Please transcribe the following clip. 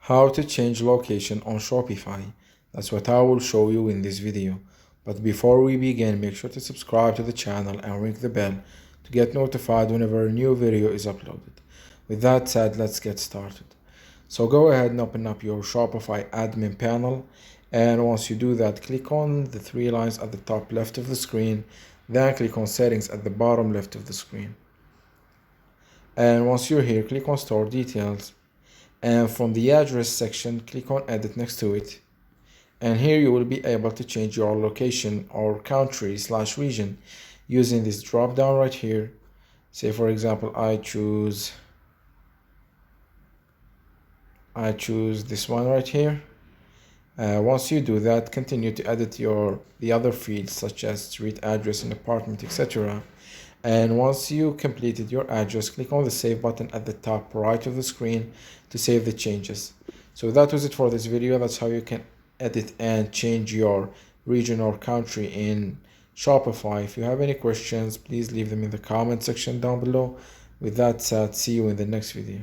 How to change location on Shopify. That's what I will show you in this video. But before we begin, make sure to subscribe to the channel and ring the bell to get notified whenever a new video is uploaded. With that said, let's get started. So go ahead and open up your Shopify admin panel, and once you do that, click on the three lines at the top left of the screen, then click on settings at the bottom left of the screen. And once you're here, click on store details, and from the address section, click on edit next to it, and here you will be able to change your location or country/region using this drop down right here. Say for example I choose this one right here. Once you do that, continue to edit the other fields such as street address and apartment, etc. And once you completed your address, click on the save button at the top right of the screen to save the changes. So that was it for this video. That's how you can edit and change your region or country in Shopify. If you have any questions, please leave them in the comment section down below. With that said, see you in the next video.